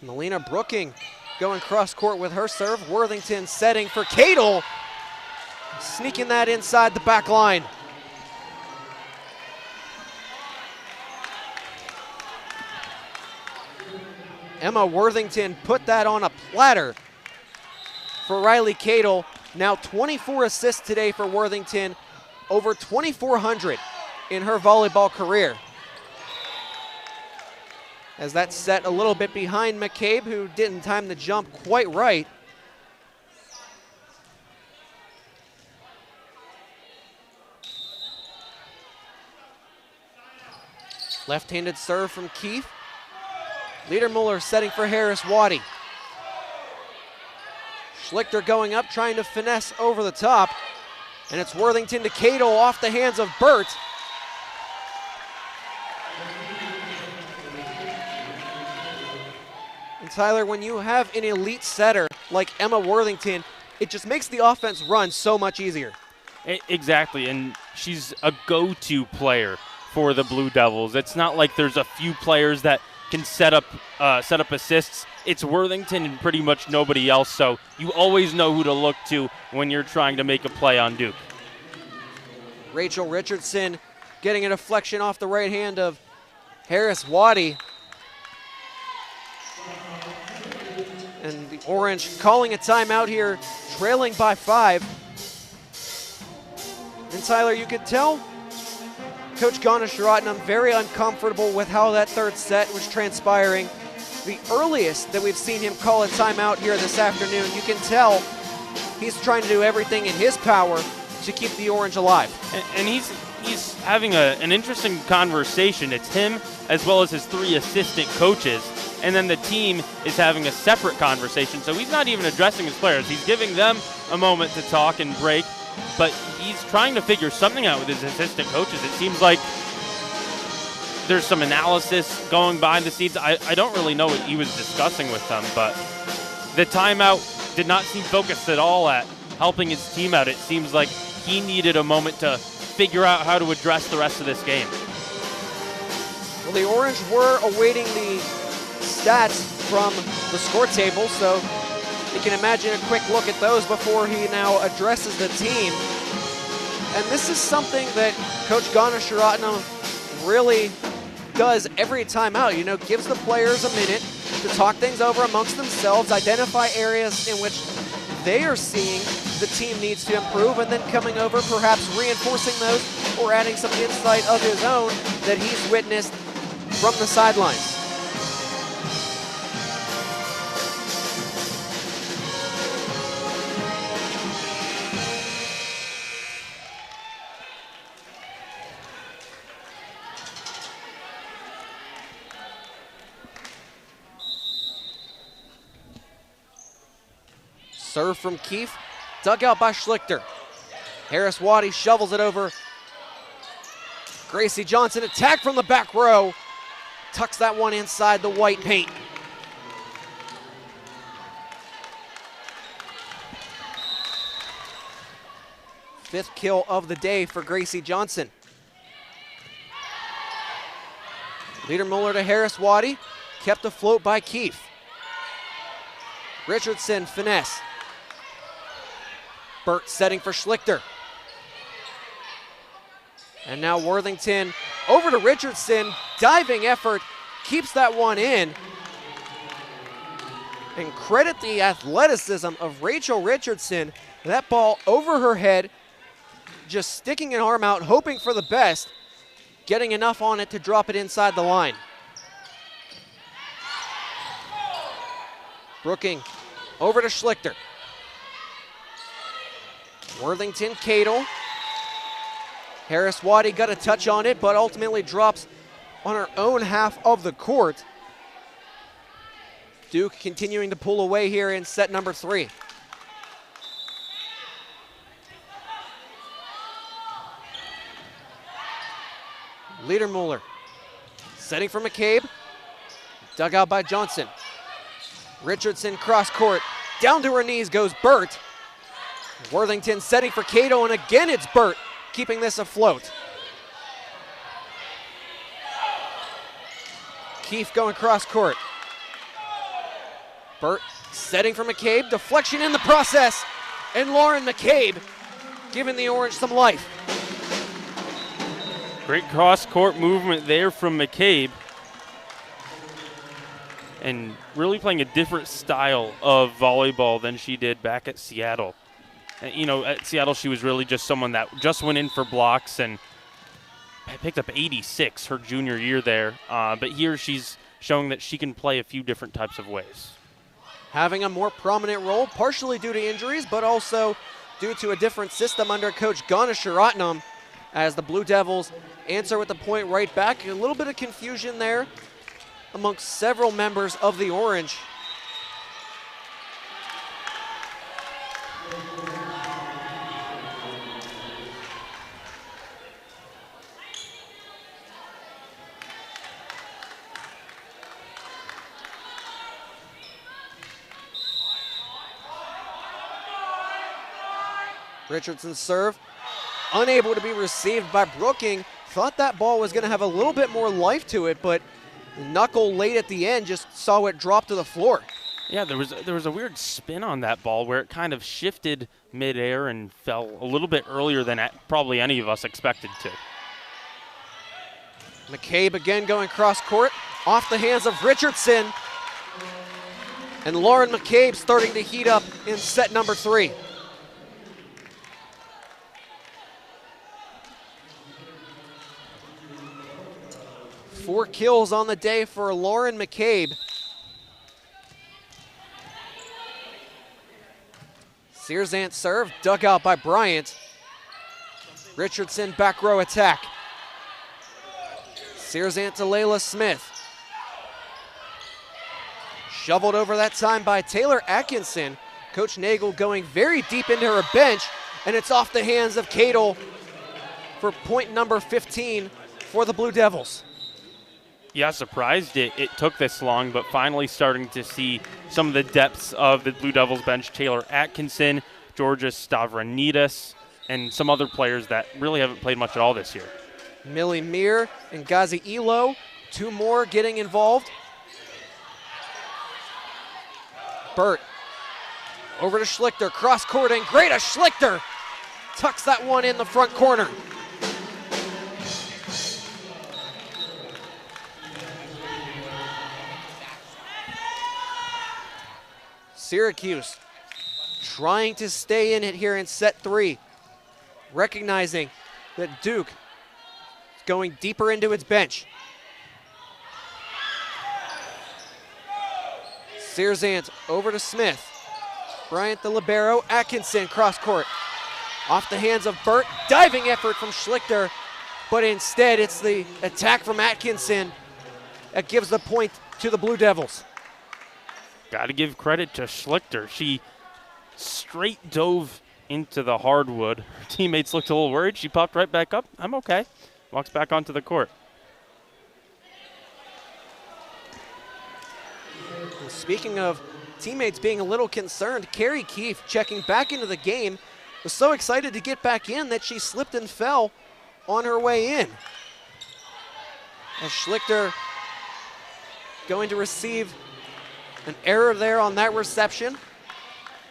Melina Brooking going cross court with her serve. Worthington setting for Cadle, sneaking that inside the back line. Emma Worthington put that on a platter for Riley Cadle. Now 24 assists today for Worthington, over 2,400 in her volleyball career. As that's set a little bit behind McCabe, who didn't time the jump quite right. Left-handed serve from Keith. Liedermuller setting for Harris Waddy. Schlichter going up, trying to finesse over the top. And it's Worthington to Cadle off the hands of Burt. And Tyler, when you have an elite setter like Emma Worthington, it just makes the offense run so much easier. Exactly, and she's a go-to player for the Blue Devils. It's not like there's a few players that can set up assists. It's Worthington and pretty much nobody else, so you always know who to look to when you're trying to make a play on Duke. Rachel Richardson getting a deflection off the right hand of Harris Waddy. And the Orange calling a timeout here, trailing by 5. And Tyler, you could tell Coach Ganesh-Ratnam very uncomfortable with how that third set was transpiring. The earliest that we've seen him call a timeout here this afternoon, you can tell he's trying to do everything in his power to keep the Orange alive. And he's having an interesting conversation. It's him as well as his 3 assistant coaches, and then the team is having a separate conversation. So he's not even addressing his players. He's giving them a moment to talk and break, but he's trying to figure something out with his assistant coaches. It seems like there's some analysis going behind the scenes. I don't really know what he was discussing with them, but the timeout did not seem focused at all at helping his team out. It seems like he needed a moment to figure out how to address the rest of this game. Well, the Orange were awaiting the stats from the score table, so you can imagine a quick look at those before he now addresses the team. And this is something that Coach Ganesh-Ratnam really does every time out, gives the players a minute to talk things over amongst themselves, identify areas in which they are seeing the team needs to improve, and then coming over, perhaps reinforcing those or adding some insight of his own that he's witnessed from the sidelines. Serve from Keefe, dug out by Schlichter. Harris Waddy shovels it over. Gracie Johnson attack from the back row. Tucks that one inside the white paint. Fifth kill of the day for Gracie Johnson. Liedermuller to Harris Waddy, kept afloat by Keefe. Richardson finesse. Burt setting for Schlichter. And now Worthington over to Richardson. Diving effort, keeps that one in. And credit the athleticism of Rachel Richardson. That ball over her head, just sticking an arm out, hoping for the best, getting enough on it to drop it inside the line. Brooking over to Schlichter. Worthington, Cadle. Harris Waddy got a touch on it, but ultimately drops on her own half of the court. Duke continuing to pull away here in set number 3. Liedermuller setting for McCabe. Dug out by Johnson. Richardson cross court. Down to her knees goes Burt. Worthington setting for Cato, and again it's Burt keeping this afloat. Keefe going cross court. Burt setting for McCabe. Deflection in the process. And Lauren McCabe giving the Orange some life. Great cross-court movement there from McCabe. and really playing a different style of volleyball than she did back at Seattle. And, at Seattle, she was really just someone that just went in for blocks and picked up 86 her junior year there. But here she's showing that she can play a few different types of ways. Having a more prominent role, partially due to injuries, but also due to a different system under Coach Ganesharatnam, as the Blue Devils answer with the point right back. A little bit of confusion there amongst several members of the Orange. Richardson's serve, unable to be received by Brooking. Thought that ball was going to have a little bit more life to it, but knuckle late at the end, just saw it drop to the floor. Yeah, there was a weird spin on that ball where it kind of shifted midair and fell a little bit earlier than probably any of us expected to. McCabe again going cross court, off the hands of Richardson. And Lauren McCabe starting to heat up in set number 3. Four kills on the day for Lauren McCabe. Searzant serve, dug out by Bryant. Richardson back row attack. Searzant to Layla Smith. Shoveled over that time by Taylor Atkinson. Coach Nagel going very deep into her bench, and it's off the hands of Cadle for point number 15 for the Blue Devils. Yeah, surprised it took this long, but finally starting to see some of the depths of the Blue Devils bench. Taylor Atkinson, Georgia Stavronidis, and some other players that really haven't played much at all this year. Millie Meir and Gazi Elo, 2 more getting involved. Burt over to Schlichter, cross court, and Greta Schlichter tucks that one in the front corner. Syracuse trying to stay in it here in set 3, recognizing that Duke is going deeper into its bench. Searzant over to Smith. Bryant the libero, Atkinson cross court. Off the hands of Burt, diving effort from Schlichter, but instead it's the attack from Atkinson that gives the point to the Blue Devils. Got to give credit to Schlichter. She straight dove into the hardwood. Her teammates looked a little worried. She popped right back up. I'm okay. Walks back onto the court. And speaking of teammates being a little concerned, Carrie Keefe checking back into the game, was so excited to get back in that she slipped and fell on her way in. As Schlichter going to receive an error there on that reception.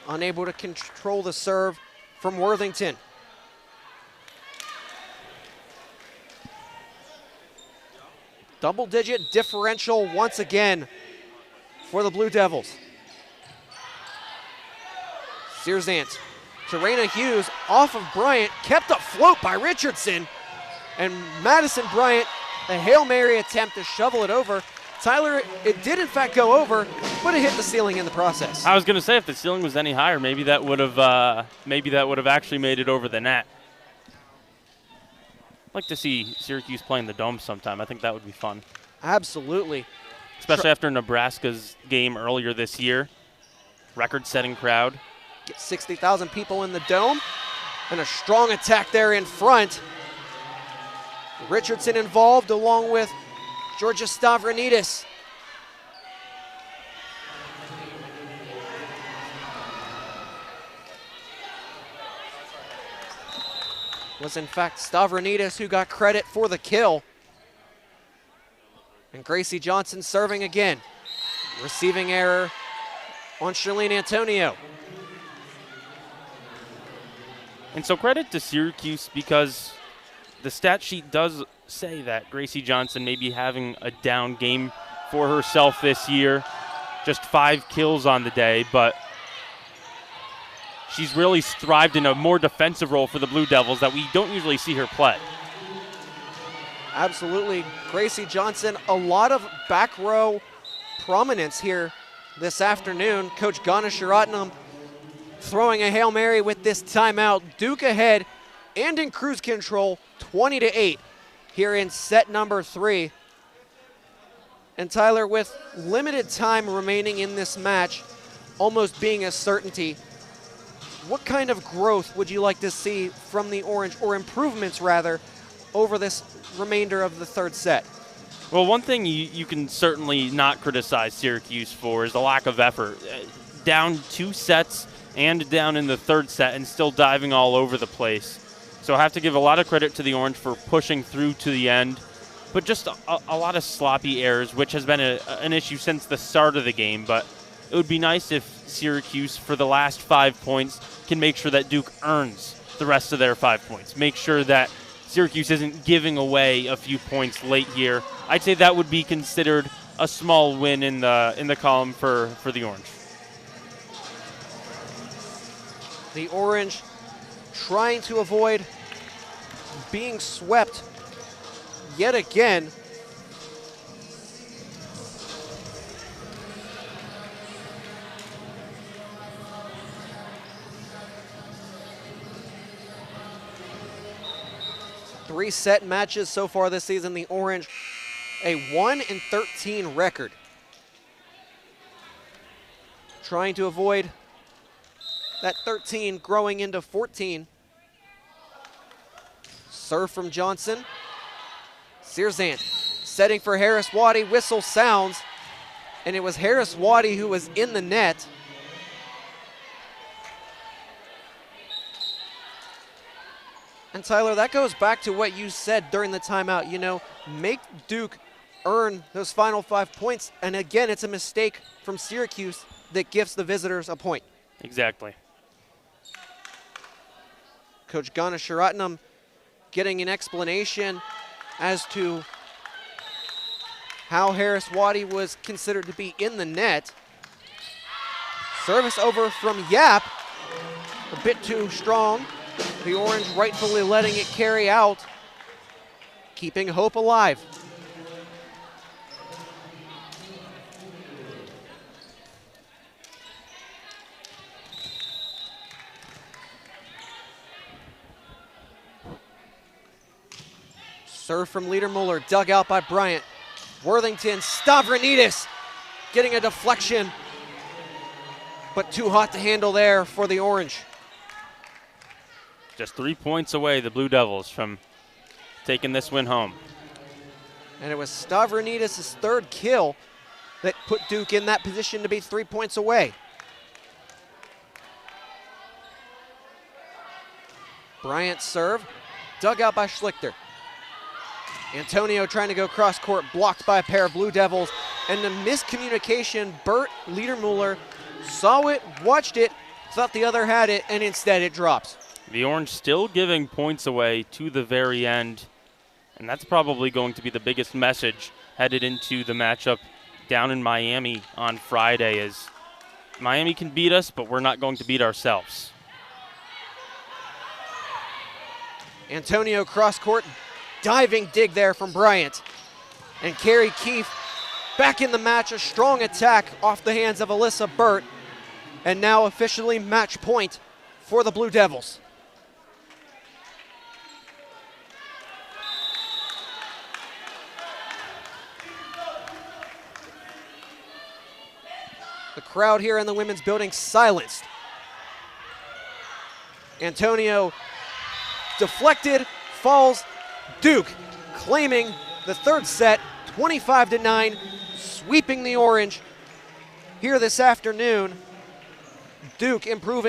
Unable to control the serve from Worthington. Double-digit differential once again for the Blue Devils. Searzant to Raina Hughes, off of Bryant, kept afloat by Richardson. And Madison Bryant, a Hail Mary attempt to shovel it over. Tyler, it did in fact go over, but it hit the ceiling in the process. I was going to say if the ceiling was any higher, maybe that would have actually made it over the net. I'd like to see Syracuse playing the Dome sometime. I think that would be fun. Absolutely. Especially after Nebraska's game earlier this year. Record-setting crowd. Get 60,000 people in the Dome, and a strong attack there in front. Richardson involved along with Georgia Stavronidis. Was in fact Stavronidis who got credit for the kill. And Gracie Johnson serving again. Receiving error on Charlene Antonio. And so credit to Syracuse, because the stat sheet does say that Gracie Johnson may be having a down game for herself this year. just 5 kills on the day, but she's really thrived in a more defensive role for the Blue Devils that we don't usually see her play. Absolutely. Gracie Johnson, a lot of back row prominence here this afternoon. Coach Ganasharatnam throwing a Hail Mary with this timeout. Duke ahead and in cruise control, 20-8 here in set number 3. And Tyler, with limited time remaining in this match, almost being a certainty, what kind of growth would you like to see from the Orange, or improvements rather, over this remainder of the third set? Well, one thing you can certainly not criticize Syracuse for is the lack of effort. Down 2 sets and down in the third set and still diving all over the place. So I have to give a lot of credit to the Orange for pushing through to the end, but just a lot of sloppy errors, which has been an issue since the start of the game. But it would be nice if Syracuse, for the last 5 points, can make sure that Duke earns the rest of their 5 points. Make sure that Syracuse isn't giving away a few points late here. I'd say that would be considered a small win in the column for the Orange. The Orange trying to avoid being swept yet again. Three set matches so far this season. The Orange, a 1-13 record. Trying to avoid that 13 growing into 14. Serve from Johnson. Searzant setting for Harris Waddy. Whistle sounds, and it was Harris Waddy who was in the net. And Tyler, that goes back to what you said during the timeout. You know, make Duke earn those final 5 points. And again, it's a mistake from Syracuse that gives the visitors a point. Exactly. Coach Ganasharatnam getting an explanation as to how Harris Waddy was considered to be in the net. Service over from Yap, a bit too strong. The Orange rightfully letting it carry out, keeping hope alive. Serve from Liedermuller, dug out by Bryant. Worthington, Stavronidis getting a deflection, but too hot to handle there for the Orange. Just 3 points away, the Blue Devils, from taking this win home. And it was Stavronidis' third kill that put Duke in that position to be 3 points away. Bryant serve, dug out by Schlichter. Antonio trying to go cross court, blocked by a pair of Blue Devils. And the miscommunication, Bert Liedermuller saw it, watched it, thought the other had it, and instead it drops. The Orange still giving points away to the very end, and that's probably going to be the biggest message headed into the matchup down in Miami on Friday, is Miami can beat us, but we're not going to beat ourselves. Antonio cross court, diving dig there from Bryant. And Carrie Keefe back in the match, a strong attack off the hands of Alyssa Burt, and now officially match point for the Blue Devils. The crowd here in the women's building silenced. Antonio deflected, falls. Duke claiming the third set, 25-9, sweeping the Orange here this afternoon. Duke improving